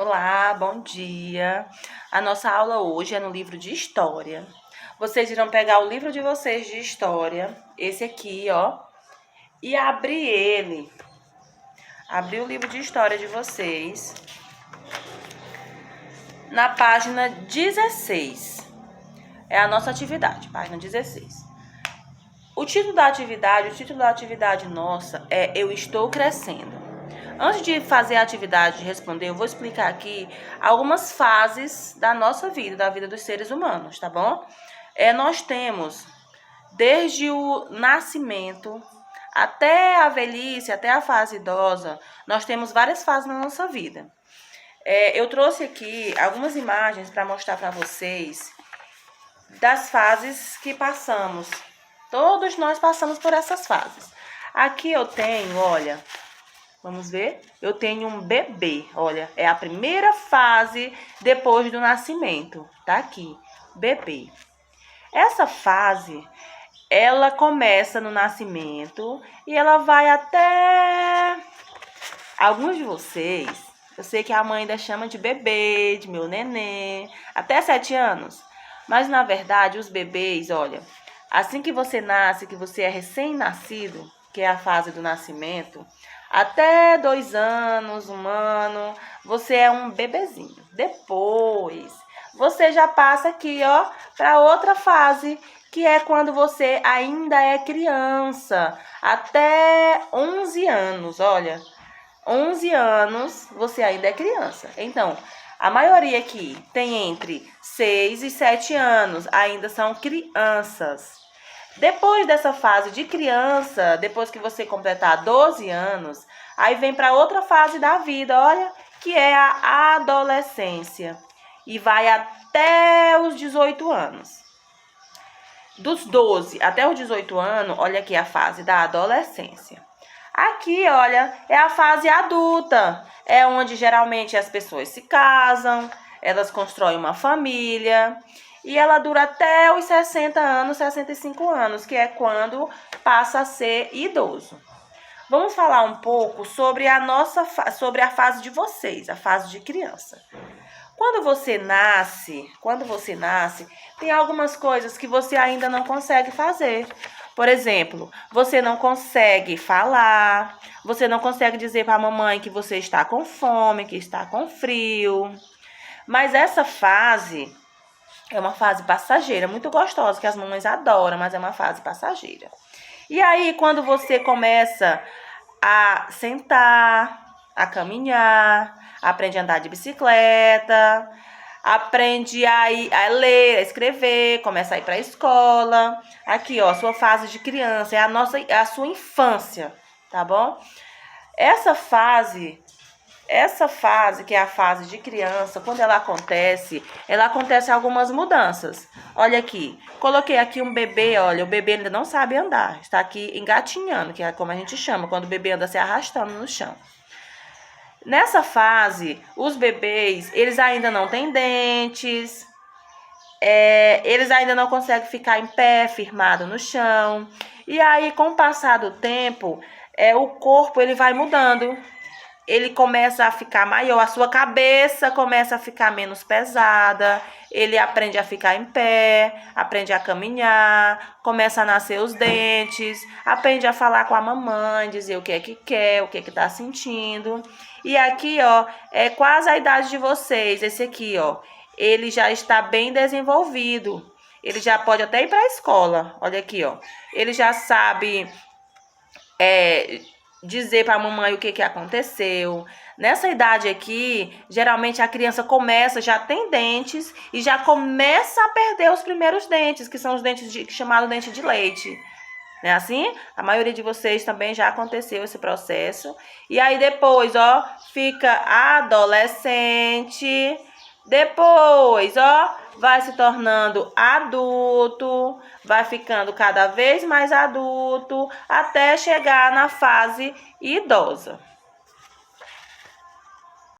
Olá, bom dia. A nossa aula hoje é no livro de História. Vocês irão pegar o livro de vocês de História, esse aqui, ó, e abrir ele. Abrir o livro de História de vocês na página 16. É a nossa atividade, página 16. O título da atividade nossa é Eu Estou Crescendo. Antes de fazer a atividade de responder, eu vou explicar aqui algumas fases da nossa vida, da vida dos seres humanos, tá bom? Nós temos, desde o nascimento até a velhice, até a fase idosa, nós temos várias fases na nossa vida. Eu trouxe aqui algumas imagens para mostrar para vocês das fases que passamos. Todos nós passamos por essas fases. Aqui eu tenho, olha... Vamos ver? Eu tenho um bebê, olha, é a primeira fase depois do nascimento, tá aqui, bebê. Essa fase, ela começa no nascimento e ela vai até... Alguns de vocês, eu sei que a mãe ainda chama de bebê, de meu neném, até 7 anos. Mas, na verdade, os bebês, olha, assim que você nasce, que você é recém-nascido, que é a fase do nascimento... Até 2 anos, 1 ano, você é um bebezinho. Depois, você já passa aqui, ó, para outra fase, que é quando você ainda é criança. Até 11 anos, olha. 11 anos, você ainda é criança. Então, a maioria aqui tem entre 6 e 7 anos, ainda são crianças. Depois dessa fase de criança, depois que você completar 12 anos, aí vem para outra fase da vida, olha, que é a adolescência. E vai até os 18 anos. Dos 12 até os 18 anos, olha aqui a fase da adolescência. Aqui, olha, é a fase adulta. É onde geralmente as pessoas se casam, elas constroem uma família... E ela dura até os 60 anos, 65 anos, que é quando passa a ser idoso. Vamos falar um pouco sobre a fase de vocês, a fase de criança. Quando você nasce, tem algumas coisas que você ainda não consegue fazer. Por exemplo, você não consegue falar, você não consegue dizer para a mamãe que você está com fome, que está com frio. Mas essa fase... é uma fase passageira, muito gostosa, que as mamães adoram, mas é uma fase passageira. E aí, quando você começa a sentar, a caminhar, aprende a andar de bicicleta, aprende a ler, a escrever, começa a ir para a escola. Aqui, ó, sua fase de criança, é a sua infância, tá bom? Essa fase, que é a fase de criança, quando ela acontece algumas mudanças. Olha aqui, coloquei aqui um bebê, olha, o bebê ainda não sabe andar, está aqui engatinhando, que é como a gente chama, quando o bebê anda se arrastando no chão. Nessa fase, os bebês, eles ainda não têm dentes, eles ainda não conseguem ficar em pé, firmado no chão. E aí, com o passar do tempo, o corpo ele vai mudando. Ele começa a ficar maior, a sua cabeça começa a ficar menos pesada, ele aprende a ficar em pé, aprende a caminhar, começa a nascer os dentes, aprende a falar com a mamãe, dizer o que é que quer, o que é que tá sentindo. E aqui, ó, é quase a idade de vocês, esse aqui, ó, ele já está bem desenvolvido, ele já pode até ir para a escola, olha aqui, ó, ele já sabe... dizer para a mamãe o que aconteceu. Nessa idade aqui, geralmente a criança já tem dentes e já começa a perder os primeiros dentes, que são os dentes chamados dente de leite. Não é assim? A maioria de vocês também já aconteceu esse processo. E aí depois, ó, fica adolescente. Depois, ó, vai se tornando adulto, vai ficando cada vez mais adulto, até chegar na fase idosa.